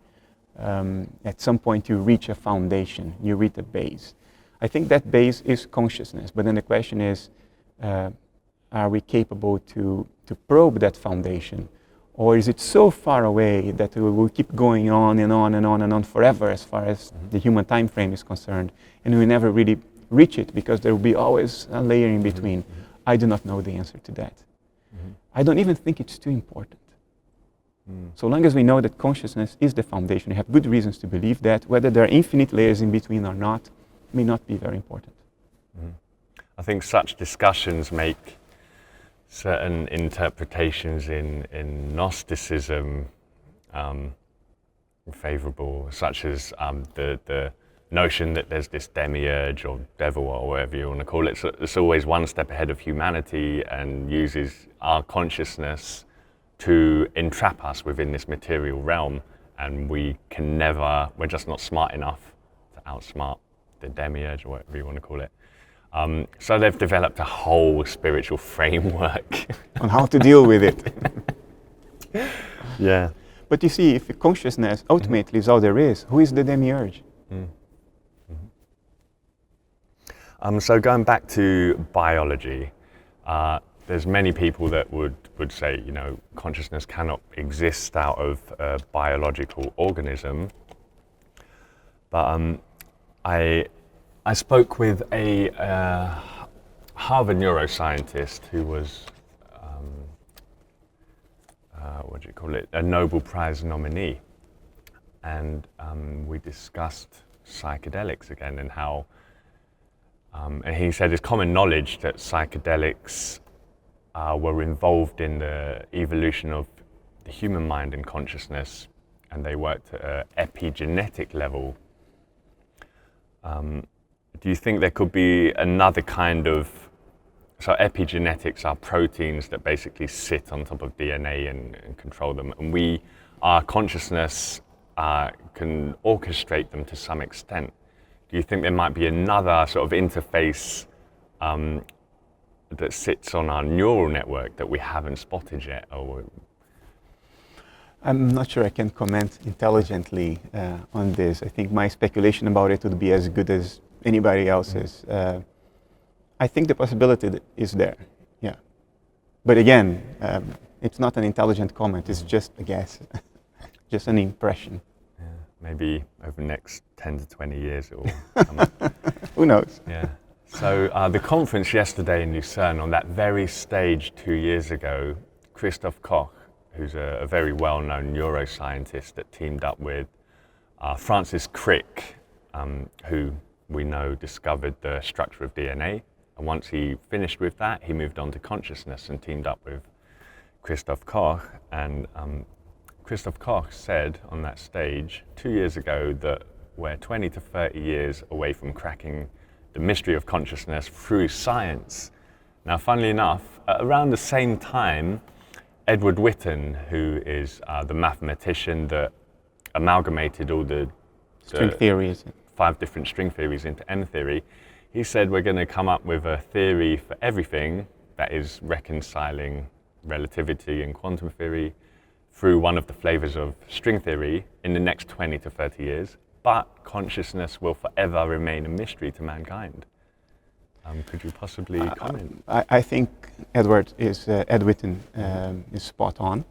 At some point you reach a foundation, you reach a base. I think that base is consciousness, but then the question is, are we capable to probe that foundation? Or is it so far away that we will keep going on and on and on and on forever as far as the human time frame is concerned, and we never really reach it because there will be always a layer in between? I do not know the answer to that. I don't even think it's too important. So long as we know that consciousness is the foundation, we have good reasons to believe that, whether there are infinite layers in between or not, may not be very important. I think such discussions make certain interpretations in Gnosticism favourable, such as the notion that there's this demiurge or devil or whatever you want to call it. So it's always one step ahead of humanity and uses our consciousness to entrap us within this material realm, and we're just not smart enough to outsmart the demiurge or whatever you want to call it. So they've developed a whole spiritual framework on how to deal with it. Yeah. But you see, if consciousness ultimately is all there is, who is the demiurge? So going back to biology, there's many people that would say, consciousness cannot exist out of a biological organism. But I spoke with a Harvard neuroscientist who was, a Nobel Prize nominee. And we discussed psychedelics again and how, and he said it's common knowledge that psychedelics were involved in the evolution of the human mind and consciousness, and they worked at an epigenetic level. Do you think there could be another kind of, so epigenetics are proteins that basically sit on top of DNA and control them, and our consciousness can orchestrate them to some extent. Do you think there might be another sort of interface that sits on our neural network that we haven't spotted yet? Or I'm not sure I can comment intelligently on this. I think my speculation about it would be as good as anybody else's. I think the possibility is there, yeah. But again, it's not an intelligent comment, it's just a guess, just an impression. Yeah, maybe over the next 10 to 20 years it will come up. Who knows? Yeah. So the conference yesterday in Lucerne, on that very stage 2 years ago, Christoph Koch, who's a very well-known neuroscientist that teamed up with Francis Crick, who we know discovered the structure of DNA. And once he finished with that, he moved on to consciousness and teamed up with Christoph Koch. And Christoph Koch said on that stage 2 years ago that we're 20 to 30 years away from cracking the mystery of consciousness through science. Now, funnily enough, around the same time, Edward Witten, who is the mathematician that amalgamated all the string theories, 5 different string theories into M theory, he said we're going to come up with a theory for everything that is reconciling relativity and quantum theory through one of the flavors of string theory in the next 20 to 30 years, but consciousness will forever remain a mystery to mankind. Could you possibly comment? I think Ed Witten is spot on,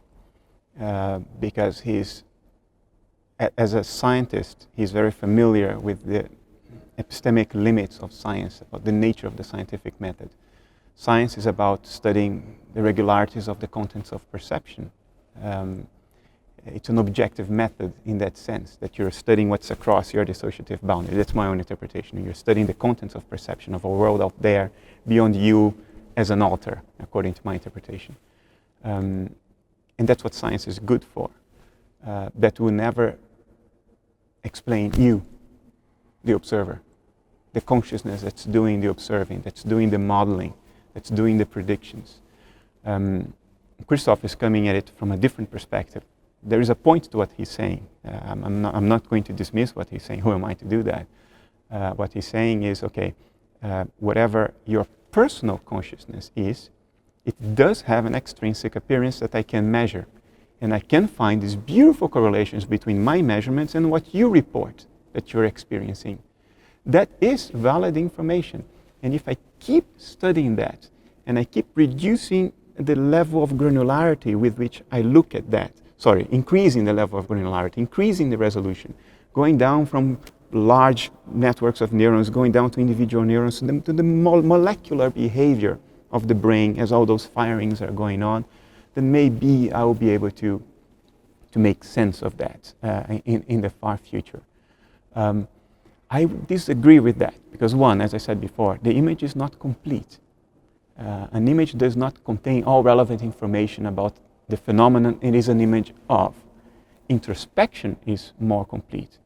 because as a scientist, he's very familiar with the epistemic limits of science, about the nature of the scientific method. Science is about studying the regularities of the contents of perception. It's an objective method in that sense, that you're studying what's across your dissociative boundary. That's my own interpretation. You're studying the contents of perception of a world out there beyond you as an alter, according to my interpretation. And that's what science is good for. that will never explain you, the observer, the consciousness that's doing the observing, that's doing the modeling, that's doing the predictions. Christoph is coming at it from a different perspective. There is a point to what he's saying. I'm not going to dismiss what he's saying. Who am I to do that? What he's saying is, okay, whatever your personal consciousness is, it does have an extrinsic appearance that I can measure. And I can find these beautiful correlations between my measurements and what you report that you're experiencing. That is valid information. And if I keep studying that, and I keep reducing the level of granularity with which I look at that, increasing the level of granularity, increasing the resolution, going down from large networks of neurons, going down to individual neurons, to the molecular behavior of the brain as all those firings are going on, then maybe I will be able to make sense of that in the far future. I disagree with that because, one, as I said before, the image is not complete. An image does not contain all relevant information about the phenomenon it is an image of. Introspection is more complete.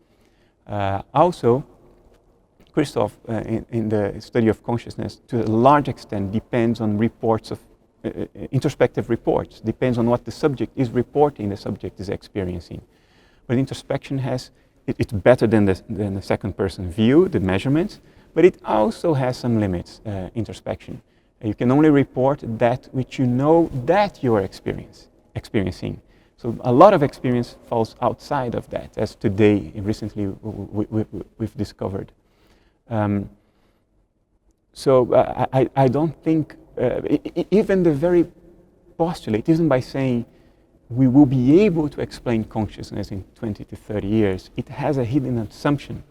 Also, Christoph, in the study of consciousness, to a large extent depends on reports of introspective reports, depends on what the subject is reporting, the subject is experiencing. But introspection it's better than the second person view, the measurements, but it also has some limits, introspection. You can only report that which you know that you are experiencing. So a lot of experience falls outside of that, as today, recently, we've discovered. So I don't think, even the very postulate, even by saying we will be able to explain consciousness in 20 to 30 years, it has a hidden assumption.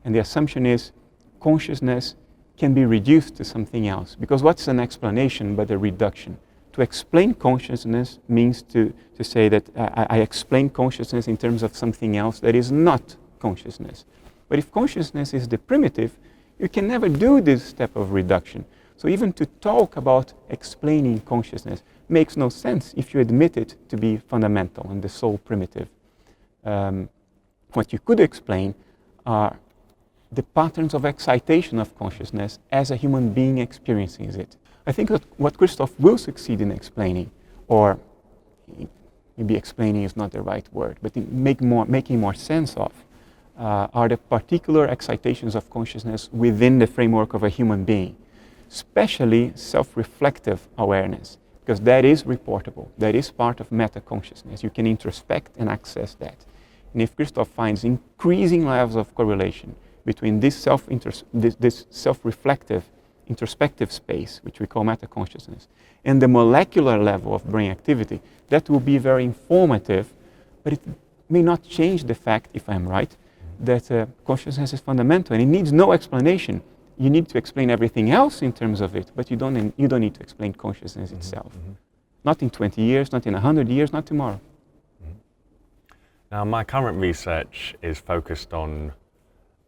And the assumption is consciousness can be reduced to something else. Because what's an explanation but a reduction? To explain consciousness means to say that I explain consciousness in terms of something else that is not consciousness. But if consciousness is the primitive, you can never do this step of reduction. So even to talk about explaining consciousness makes no sense if you admit it to be fundamental and the sole primitive. What you could explain are the patterns of excitation of consciousness as a human being experiences it. I think that what Christoph will succeed in explaining, or maybe explaining is not the right word, but making more sense of, are the particular excitations of consciousness within the framework of a human being, especially self-reflective awareness, because that is reportable, that is part of meta-consciousness. You can introspect and access that. And if Christoph finds increasing levels of correlation between this self-reflective, introspective space, which we call meta-consciousness, and the molecular level of brain activity, that will be very informative, but it may not change the fact, if I'm right, that consciousness is fundamental and it needs no explanation. You need to explain everything else in terms of it, but you don't need to explain consciousness itself. Mm-hmm. Not in 20 years, not in 100 years, not tomorrow. Mm-hmm. Now, my current research is focused on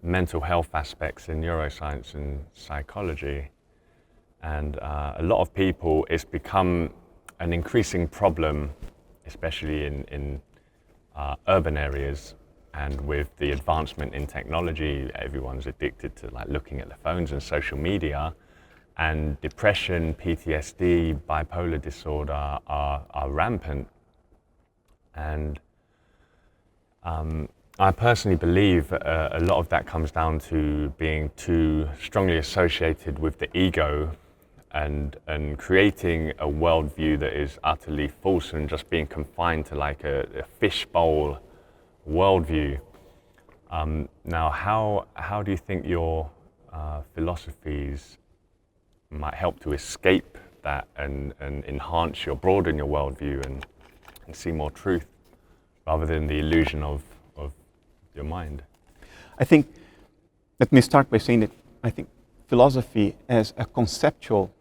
mental health aspects in neuroscience and psychology. And a lot of people, it's become an increasing problem, especially in urban areas. And with the advancement in technology, everyone's addicted to looking at their phones and social media. And depression, PTSD, bipolar disorder are rampant. And I personally believe a lot of that comes down to being too strongly associated with the ego and creating a worldview that is utterly false and just being confined to a fishbowl worldview. Now, how do you think your philosophies might help to escape that and broaden your worldview and see more truth rather than the illusion of your mind? I think, let me start by saying that I think philosophy as a conceptual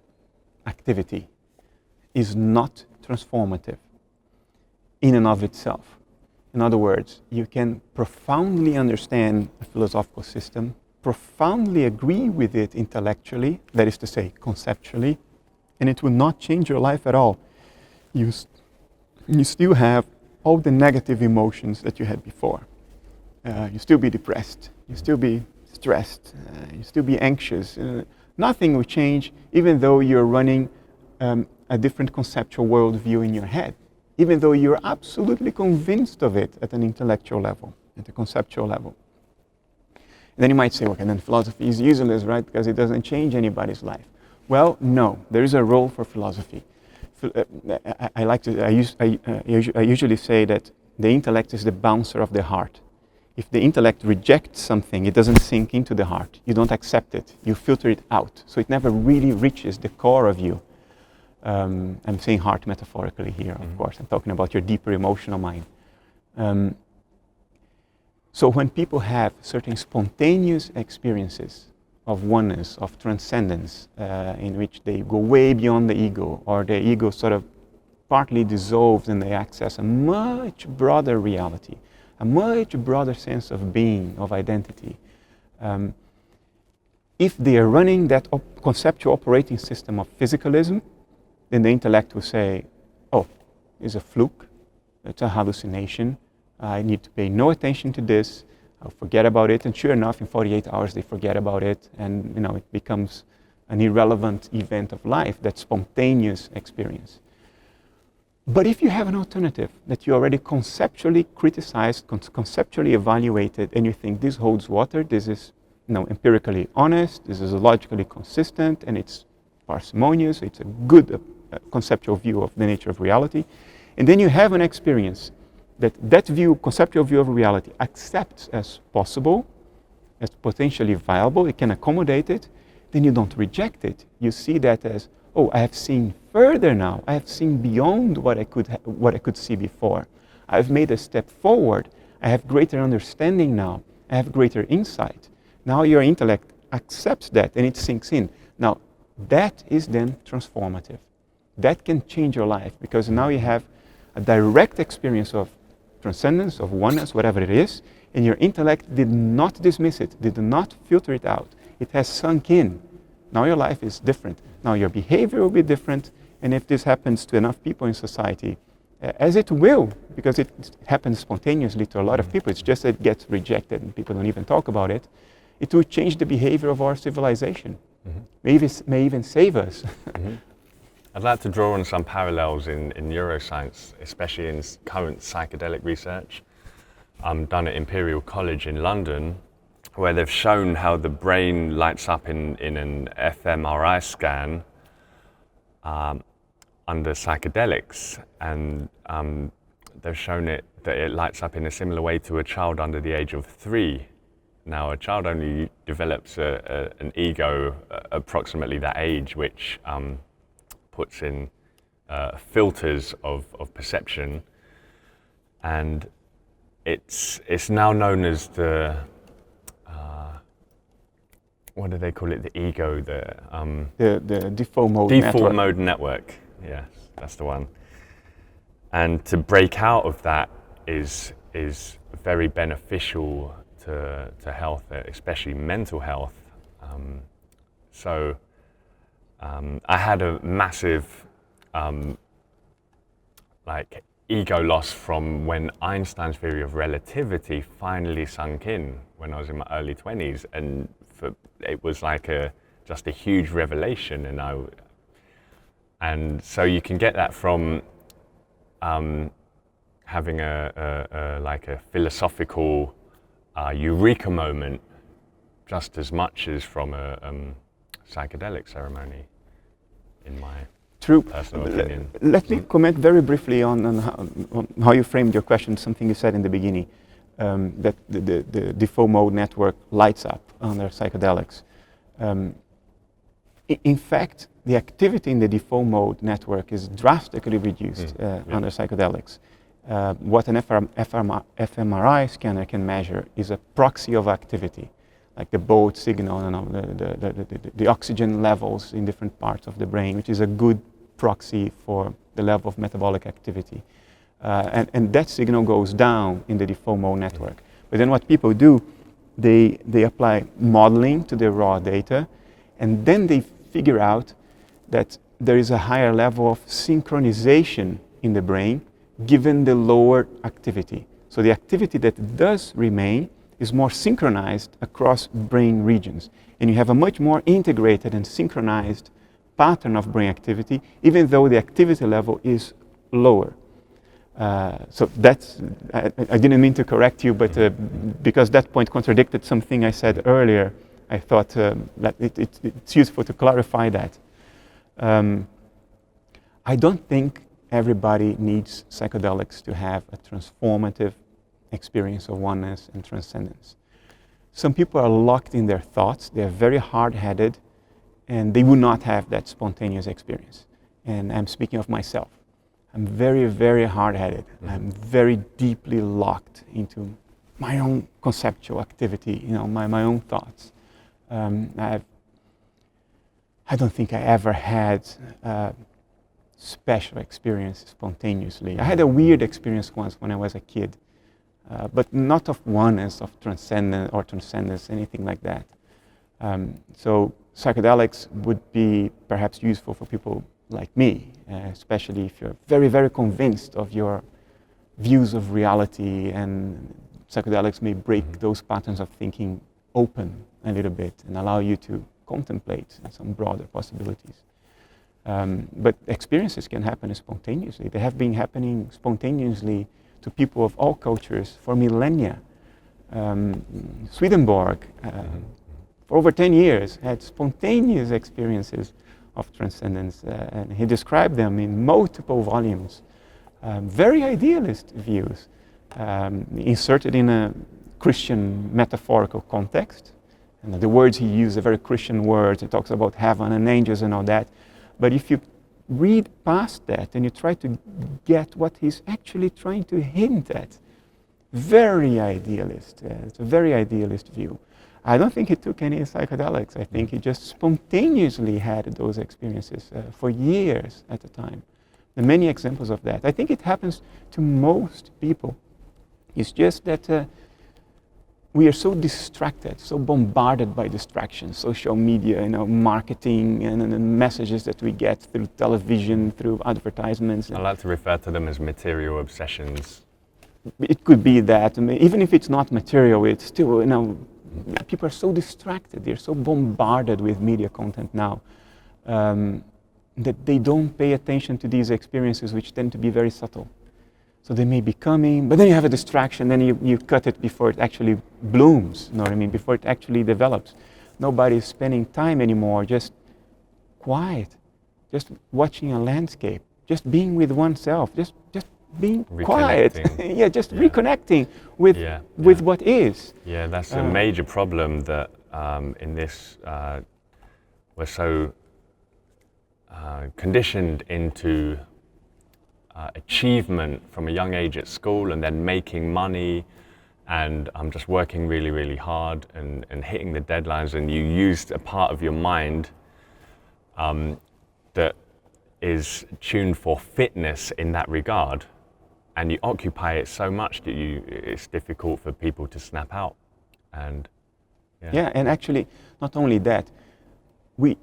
activity is not transformative in and of itself. In other words, you can profoundly understand a philosophical system, profoundly agree with it intellectually, that is to say, conceptually, and it will not change your life at all. You still have all the negative emotions that you had before. You still be depressed, you still be stressed, you still be anxious. Nothing will change even though you're running a different conceptual worldview in your head, even though you're absolutely convinced of it at an intellectual level, at a conceptual level. And then you might say, okay, then philosophy is useless, right? Because it doesn't change anybody's life. Well, no, there is a role for philosophy. I usually say that the intellect is the bouncer of the heart. If the intellect rejects something, it doesn't sink into the heart. You don't accept it. You filter it out. So it never really reaches the core of you. I'm saying heart metaphorically here, of course. I'm talking about your deeper emotional mind. So when people have certain spontaneous experiences of oneness, of transcendence, in which they go way beyond the ego, or the ego sort of partly dissolves and they access a much broader reality, a much broader sense of being, of identity. If they are running that conceptual operating system of physicalism, then the intellect will say, oh, it's a fluke, it's a hallucination, I need to pay no attention to this, I'll forget about it, and sure enough, in 48 hours they forget about it, and it becomes an irrelevant event of life, that spontaneous experience. But if you have an alternative that you already conceptually criticized, conceptually evaluated, and you think this holds water, this is empirically honest, this is logically consistent, and it's parsimonious, it's a good conceptual view of the nature of reality, and then you have an experience that view, conceptual view of reality, accepts as possible, as potentially viable, it can accommodate it, then you don't reject it. You see that as, oh, I have seen further now. I have seen beyond what I could see before. I've made a step forward. I have greater understanding now. I have greater insight. Now your intellect accepts that and it sinks in. Now that is then transformative. That can change your life because now you have a direct experience of transcendence, of oneness, whatever it is, and your intellect did not dismiss it, did not filter it out. It has sunk in. Now your life is different. Now your behavior will be different, and if this happens to enough people in society, as it will, because it happens spontaneously to a lot of people, it's just that it gets rejected and people don't even talk about it, it will change the behavior of our civilization. May even save us. I'd like to draw on some parallels in neuroscience, especially in current psychedelic research done at Imperial College in London, where they've shown how the brain lights up in an fMRI scan under psychedelics, and they've shown that it lights up in a similar way to a child under the age of 3. Now, a child only develops an ego approximately that age, which puts in filters of perception, and it's now known as the what do they call it? The ego, the default mode default mode network. Yes, that's the one. And to break out of that is very beneficial to health, especially mental health. I had a massive ego loss from when Einstein's theory of relativity finally sunk in when I was in my early 20s, and it was like just a huge revelation, and so you can get that from having a philosophical eureka moment just as much as from a psychedelic ceremony, in my personal opinion. Let me comment very briefly on how you framed your question, something you said in the beginning, that the default mode network lights up under psychedelics. In fact, the activity in the default mode network is drastically reduced under psychedelics. What an fMRI scanner can measure is a proxy of activity, like the boat signal and the oxygen levels in different parts of the brain, which is a good proxy for the level of metabolic activity. And that signal goes down in the default mode network. But then what people do, they apply modeling to the raw data, and then they figure out that there is a higher level of synchronization in the brain given the lower activity. So the activity that does remain is more synchronized across brain regions. And you have a much more integrated and synchronized pattern of brain activity, even though the activity level is lower. So that's, I didn't mean to correct you, but because that point contradicted something I said earlier, I thought that it's useful to clarify that. I don't think everybody needs psychedelics to have a transformative experience of oneness and transcendence. Some people are locked in their thoughts, they're very hard-headed, and they will not have that spontaneous experience. And I'm speaking of myself. I'm very, very hard-headed. I'm very deeply locked into my own conceptual activity, my own thoughts. I don't think I ever had special experience spontaneously. I had a weird experience once when I was a kid, but not of oneness, of transcendence, anything like that. So psychedelics would be perhaps useful for people like me, especially if you're very, very convinced of your views of reality, and psychedelics may break those patterns of thinking open a little bit and allow you to contemplate some broader possibilities. But experiences can happen spontaneously. They have been happening spontaneously to people of all cultures for millennia. Swedenborg, for over 10 years, had spontaneous experiences of transcendence, and he described them in multiple volumes. Very idealist views, inserted in a Christian metaphorical context. And the words he used are very Christian words. He talks about heaven and angels and all that. But if you read past that and you try to get what he's actually trying to hint at, very idealist. It's a very idealist view. I don't think he took any psychedelics. I think he just spontaneously had those experiences for years at a time. There are many examples of that. I think it happens to most people. It's just that we are so distracted, so bombarded by distractions, social media, marketing, and messages that we get through television, through advertisements. I like to refer to them as material obsessions. It could be that. Even if it's not material, it's still, people are so distracted. They're so bombarded with media content now that they don't pay attention to these experiences, which tend to be very subtle. So they may be coming, but then you have a distraction, then you cut it before it actually blooms, before it actually develops. Nobody is spending time anymore, just quiet, just watching a landscape, just being with oneself, just being quiet. Reconnecting with what is. Yeah, that's a major problem that in this, we're so conditioned into achievement from a young age at school, and then making money, and I'm just working really, really hard and hitting the deadlines, and you used a part of your mind that is tuned for fitness in that regard, and you occupy it so much that it's difficult for people to snap out. And and actually, not only that, we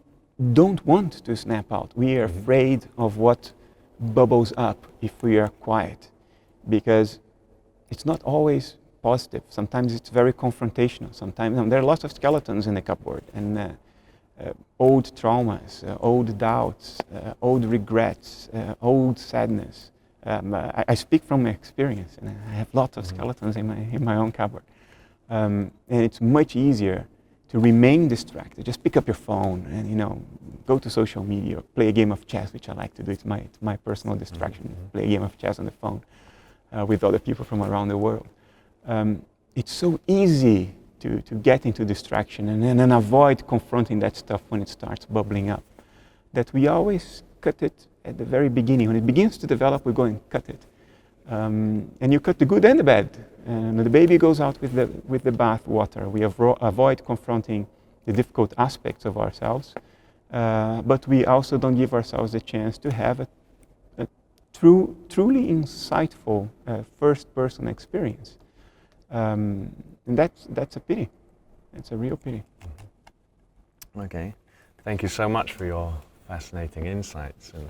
don't want to snap out. We are afraid of what bubbles up if we are quiet, because it's not always positive. Sometimes it's very confrontational. Sometimes there are lots of skeletons in the cupboard, and old traumas, old doubts, old regrets, old sadness. I speak from experience, and I have lots of skeletons in my own cupboard. And it's much easier to remain distracted. Just pick up your phone and go to social media, or play a game of chess, which I like to do. It's my personal distraction. Play a game of chess on the phone with other people from around the world. It's so easy to get into distraction and then avoid confronting that stuff when it starts bubbling up, that we always cut it at the very beginning. When it begins to develop, we go and cut it. And you cut the good and the bad. And the baby goes out with the bath water. We avoid confronting the difficult aspects of ourselves, but we also don't give ourselves the chance to have a truly insightful first-person experience. And that's a pity. It's a real pity. Okay. Thank you so much for your fascinating insights. And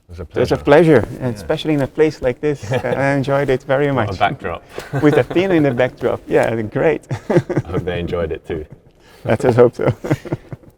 was a It's pleasure. a pleasure, and especially in a place like this. I enjoyed it very much. What a backdrop. With Athena in the backdrop. Yeah, great. I hope they enjoyed it too. Let us hope so.